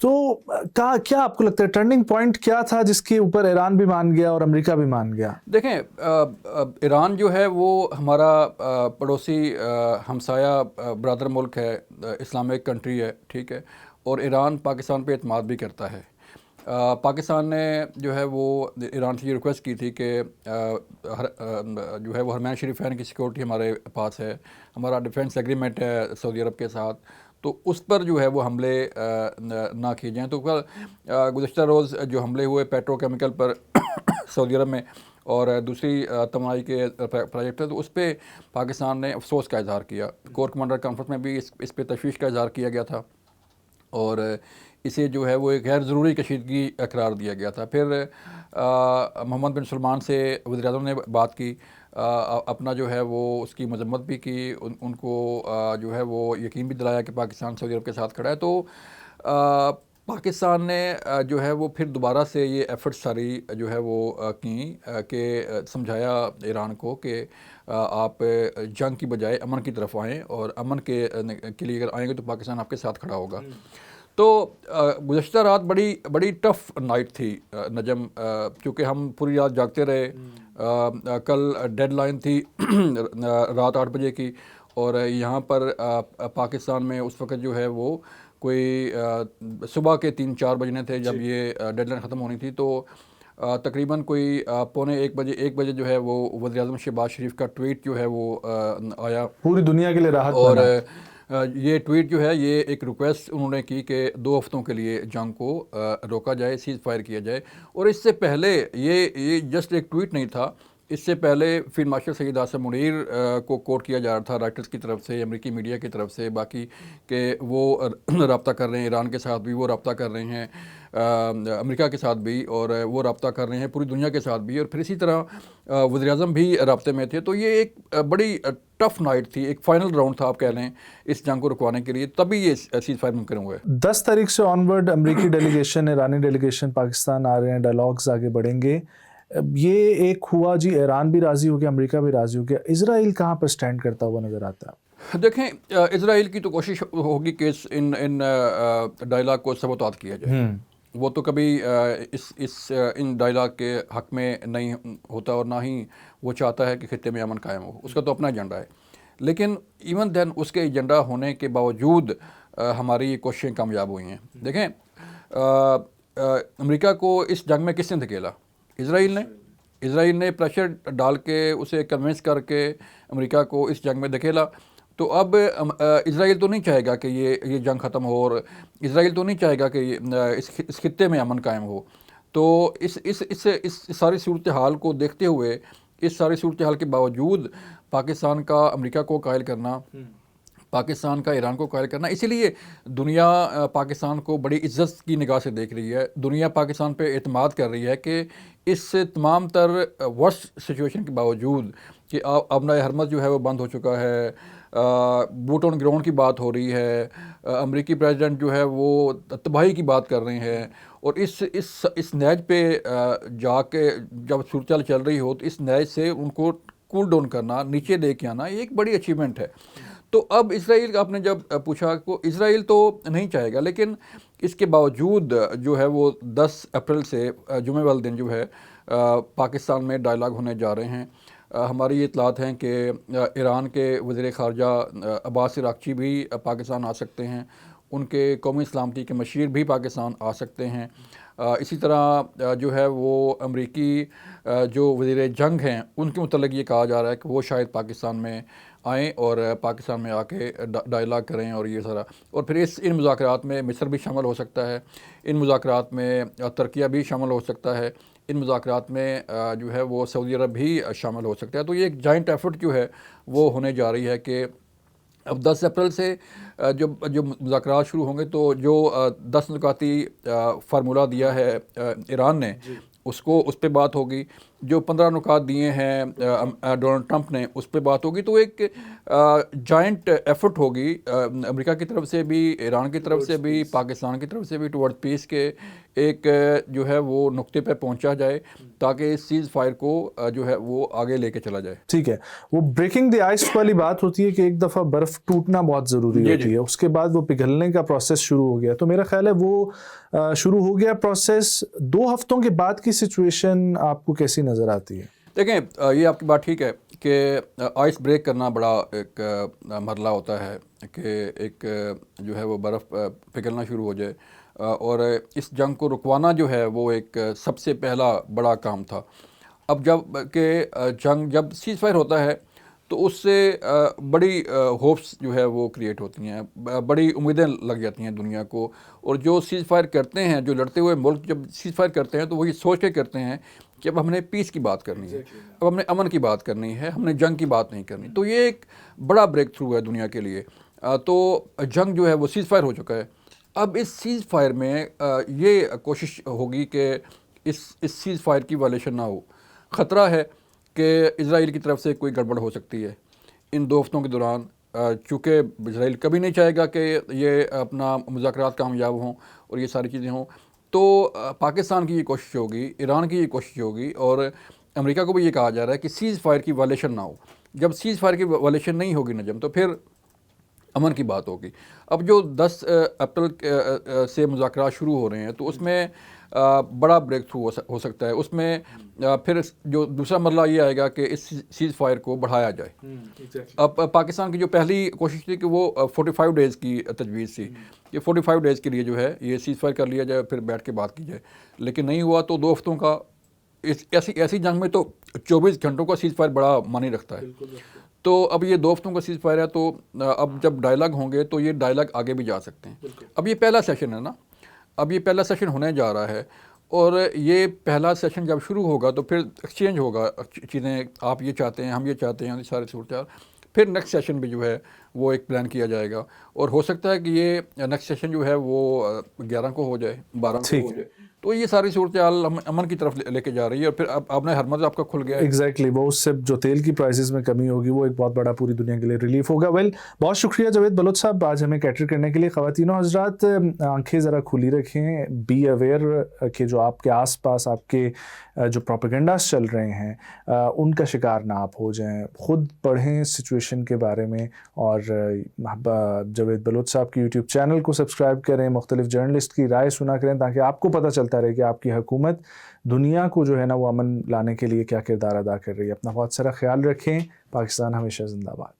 تو کیا آپ کو لگتا ہے ٹرننگ پوائنٹ کیا تھا جس کے اوپر ایران بھی مان گیا اور امریکہ بھی مان گیا؟ دیکھیں ایران جو ہے وہ ہمارا پڑوسی ہمسایہ برادر ملک ہے، اسلامک کنٹری ہے، ٹھیک ہے، اور ایران پاکستان پہ اعتماد بھی کرتا ہے۔ پاکستان نے جو ہے وہ ایران سے یہ ریکویسٹ کی تھی کہ جو ہے وہ حرمین شریفین کی سیکورٹی ہمارے پاس ہے، ہمارا ڈیفینس ایگریمنٹ ہے سعودی عرب کے ساتھ، تو اس پر جو ہے وہ حملے نہ کیے جائیں۔ تو گزشتہ روز جو حملے ہوئے پیٹرو کیمیکل پر سعودی عرب میں اور دوسری توانائی کے پروجیکٹ ہے، تو اس پہ پاکستان نے افسوس کا اظہار کیا۔ کور کمانڈر کانفرنس میں بھی اس پہ تشویش کا اظہار کیا گیا تھا اور اسے جو ہے وہ ایک غیر ضروری کشیدگی قرار دیا گیا تھا۔ پھر محمد بن سلمان سے وزیر اعظم نے بات کی، اپنا جو ہے وہ اس کی مذمت بھی کی، ان کو جو ہے وہ یقین بھی دلایا کہ پاکستان سعودی عرب کے ساتھ کھڑا ہے۔ تو پاکستان نے جو ہے وہ پھر دوبارہ سے یہ ایفرٹ ساری جو ہے وہ کی کہ سمجھایا ایران کو کہ آپ جنگ کی بجائے امن کی طرف آئیں، اور امن کے لیے اگر آئیں گے تو پاکستان آپ کے ساتھ کھڑا ہوگا۔ تو گزشتہ رات بڑی ٹف نائٹ تھی نجم، کیونکہ ہم پوری رات جاگتے رہے۔ کل ڈیڈ لائن تھی رات 8 بجے کی، اور یہاں پر پاکستان میں اس وقت جو ہے وہ کوئی صبح کے 3-4 بجنے تھے جب یہ ڈیڈ لائن ختم ہونی تھی۔ تو تقریباً کوئی 1 بجے جو ہے وہ وزیر اعظم شہباز شریف کا ٹویٹ جو ہے وہ آیا، پوری دنیا کے لیے راحت اور بنا۔ یہ ٹویٹ جو ہے یہ ایک ریکویسٹ انہوں نے کی کہ 2 ہفتوں کے لیے جنگ کو روکا جائے، سیز فائر کیا جائے۔ اور اس سے پہلے یہ جسٹ ایک ٹویٹ نہیں تھا، اس سے پہلے فیلڈ مارشل سید آصف منیر کو کوٹ کیا جا رہا تھا رائٹرز کی طرف سے، امریکی میڈیا کی طرف سے، باقی کہ وہ رابطہ کر رہے ہیں ایران کے ساتھ بھی، وہ رابطہ کر رہے ہیں امریکہ کے ساتھ بھی، اور وہ رابطہ کر رہے ہیں پوری دنیا کے ساتھ بھی، اور پھر اسی طرح وزیر اعظم بھی رابطے میں تھے۔ تو یہ ایک بڑی ٹف نائٹ تھی، ایک فائنل راؤنڈ تھا آپ کہہ لیں اس جنگ کو رکوانے کے لیے، تبھی یہ سیز فائر ممکن ہوئے۔ 10 تاریخ سے آنورڈ امریکی ڈیلیگیشن، ایرانی ڈیلیگیشن پاکستان آ رہے ہیں، ڈائلاگز آگے بڑھیں گے۔ یہ ایک ہوا جی، ایران بھی راضی ہو گیا، امریکہ بھی راضی ہو گیا، اسرائیل کہاں پر سٹینڈ کرتا ہوا نظر آتا ہے؟ دیکھیں اسرائیل کی تو کوشش ہوگی کہ ان ڈائلاگ کو سبوتات کیا جائے، وہ تو کبھی ان ڈائلاگ کے حق میں نہیں ہوتا، اور نہ ہی وہ چاہتا ہے کہ خطے میں امن قائم ہو، اس کا تو اپنا ایجنڈا ہے۔ لیکن ایون دین اس کے ایجنڈا ہونے کے باوجود ہماری یہ کوششیں کامیاب ہوئی ہیں۔ دیکھیں امریکہ کو اس جنگ میں کس نے دھکیلا؟ اسرائیل نے پریشر ڈال کے اسے کنونس کر کے امریکہ کو اس جنگ میں دھکیلا۔ تو اب اسرائیل تو نہیں چاہے گا کہ یہ جنگ ختم ہو، اور اسرائیل تو نہیں چاہے گا کہ اس خطے میں امن قائم ہو۔ تو اس ساری صورتحال کو دیکھتے ہوئے، اس ساری صورتحال کے باوجود پاکستان کا امریکہ کو قائل کرنا، پاکستان کا ایران کو قائل کرنا، اسی لیے دنیا پاکستان کو بڑی عزت کی نگاہ سے دیکھ رہی ہے، دنیا پاکستان پہ اعتماد کر رہی ہے کہ اس تمام تر ورسٹ سچویشن کے باوجود کہ ابنائے حرمت جو ہے وہ بند ہو چکا ہے، بوٹ آن گراؤنڈ کی بات ہو رہی ہے، امریکی پریزیڈنٹ جو ہے وہ تباہی کی بات کر رہے ہیں، اور اس نیج پہ جا کے جب صورتحال چل رہی ہو تو اس نیج سے ان کو کول ڈاؤن کرنا، نیچے لے کے آنا، یہ ایک بڑی اچیومنٹ ہے۔ تو اب اسرائیل آپ نے جب پوچھا کو اسرائیل تو نہیں چاہے گا، لیکن اس کے باوجود جو ہے وہ 10 اپریل سے جمعہ والے دن جو ہے پاکستان میں ڈائلاگ ہونے جا رہے ہیں۔ ہماری یہ اطلاعات ہیں کہ ایران کے وزیر خارجہ عباس عراقچی بھی پاکستان آ سکتے ہیں، ان کے قومی سلامتی کے مشیر بھی پاکستان آ سکتے ہیں۔ اسی طرح جو ہے وہ امریکی جو وزیر جنگ ہیں ان کے متعلق یہ کہا جا رہا ہے کہ وہ شاید پاکستان میں آئیں اور پاکستان میں آ کے ڈائلاگ کریں، اور یہ سارا، اور پھر ان مذاکرات میں مصر بھی شامل ہو سکتا ہے، ان مذاکرات میں ترکیہ بھی شامل ہو سکتا ہے، ان مذاکرات میں جو ہے وہ سعودی عرب بھی شامل ہو سکتا ہے۔ تو یہ ایک جوائنٹ ایفرٹ جو ہے وہ ہونے جا رہی ہے کہ اب 10 اپریل سے جو مذاکرات شروع ہوں گے تو جو 10 نکاتی فارمولہ دیا ہے ایران نے اس پہ بات ہوگی۔ جو 15 نکات دیے ہیں ڈونلڈ ٹرمپ نے اس پہ بات ہوگی، تو ایک جائنٹ ایفرٹ ہوگی امریکہ کی طرف سے بھی، ایران کی طرف سے بھی، پاکستان کی طرف سے بھی ٹورڈ پیس کے ایک جو ہے وہ نقطے پہ پہنچا جائے تاکہ اس سیز فائر کو جو ہے وہ آگے لے کے چلا جائے. ٹھیک ہے، وہ بریکنگ دی آئس والی بات ہوتی ہے کہ ایک دفعہ برف ٹوٹنا بہت ضروری ہوتی ہے، اس کے بعد وہ پگھلنے کا پروسیس شروع ہو گیا. تو میرا خیال ہے وہ شروع ہو گیا پروسیس. 2 ہفتوں کے بعد کی سچویشن آپ کو کیسی نظر آتی ہے؟ دیکھیں یہ آپ کی بات ٹھیک ہے کہ آئس بریک کرنا بڑا ایک مرحلہ ہوتا ہے کہ ایک جو ہے وہ برف پگھلنا شروع ہو جائے، اور اس جنگ کو رکوانا جو ہے وہ ایک سب سے پہلا بڑا کام تھا. اب جب سیز فائر ہوتا ہے تو اس سے بڑی ہوپس جو ہے وہ کریٹ ہوتی ہیں، بڑی امیدیں لگ جاتی ہیں دنیا کو. اور جو سیز فائر کرتے ہیں، جو لڑتے ہوئے ملک جب سیز فائر کرتے ہیں تو وہی سوچ کے کرتے ہیں کہ اب ہم نے پیس کی بات کرنی ہے، اب ہم نے امن کی بات کرنی ہے، ہم نے جنگ کی بات نہیں کرنی. تو یہ ایک بڑا بریک تھرو ہے دنیا کے لیے. تو جنگ جو ہے وہ سیز فائر ہو چکا ہے. اب اس سیز فائر میں یہ کوشش ہوگی کہ اس سیز فائر کی وائلیشن نہ ہو. خطرہ ہے کہ اسرائیل کی طرف سے کوئی گڑبڑ ہو سکتی ہے ان 2 ہفتوں کے دوران، چونکہ اسرائیل کبھی نہیں چاہے گا کہ یہ اپنا مذاکرات کامیاب ہوں اور یہ ساری چیزیں ہوں. تو پاکستان کی یہ کوشش ہوگی، ایران کی یہ کوشش ہوگی، اور امریکہ کو بھی یہ کہا جا رہا ہے کہ سیز فائر کی وائلیشن نہ ہو. جب سیز فائر کی وائلیشن نہیں ہوگی نجم، تو پھر امن کی بات ہوگی. اب جو 10 اپریل سے مذاکرات شروع ہو رہے ہیں تو اس میں بڑا بریک تھرو ہو سکتا ہے. اس میں پھر جو دوسرا مرحلہ یہ آئے گا کہ اس سیز فائر کو بڑھایا جائے. اب پاکستان کی جو پہلی کوشش تھی کہ وہ 45 ڈیز کی تجویز تھی کہ 45 ڈیز کے لیے جو ہے یہ سیز فائر کر لیا جائے، پھر بیٹھ کے بات کی جائے. لیکن نہیں ہوا. تو 2 ہفتوں کا ایسی جنگ میں تو 24 گھنٹوں کا سیز فائر بڑا معنی رکھتا ہے. تو اب یہ 2 ہفتوں کا سیز فائر ہے، تو اب جب ڈائلاگ ہوں گے تو یہ ڈائلاگ آگے بھی جا سکتے ہیں. اب یہ پہلا سیشن ہے نا، اب یہ پہلا سیشن ہونے جا رہا ہے، اور یہ پہلا سیشن جب شروع ہوگا تو پھر ایکسچینج ہوگا چیزیں، آپ یہ چاہتے ہیں، ہم یہ چاہتے ہیں، یہ سارے صورتحال. پھر نیکسٹ سیشن بھی جو ہے وہ ایک پلان کیا جائے گا، اور ہو سکتا ہے کہ یہ نیکسٹ سیشن جو ہے وہ 11 کو ہو جائے، 12 کو ہو جائے. تو یہ ساری صورتحال امن کی طرف لے کے جا رہی ہے. اور پھر اب آپ نے ہرمز آپ کا کھل گیا ہے. ایگزیکٹلی، وہ اس سے جو تیل کی پرائسز میں کمی ہوگی وہ ایک بہت بڑا پوری دنیا کے لیے ریلیف ہوگا. ویل، بہت شکریہ جاوید بلوچ صاحب آج ہمیں کیٹر کرنے کے لیے. خواتین و حضرات، آنکھیں ذرا کھلی رکھیں، بی اویئر کہ جو آپ کے آس پاس آپ کے جو پروپیگنڈاز چل رہے ہیں ان کا شکار نہ آپ ہو جائیں. خود پڑھیں سچویشن کے بارے میں، اور جاوید بلوچ صاحب کی یوٹیوب چینل کو سبسکرائب کریں، مختلف جرنلسٹ کی رائے سنا کریں تاکہ آپ کو پتہ چلتا رہے کہ آپ کی حکومت دنیا کو جو ہے نا وہ امن لانے کے لیے کیا کردار ادا کر رہی ہے. اپنا بہت سارا خیال رکھیں. پاکستان ہمیشہ زندہ باد.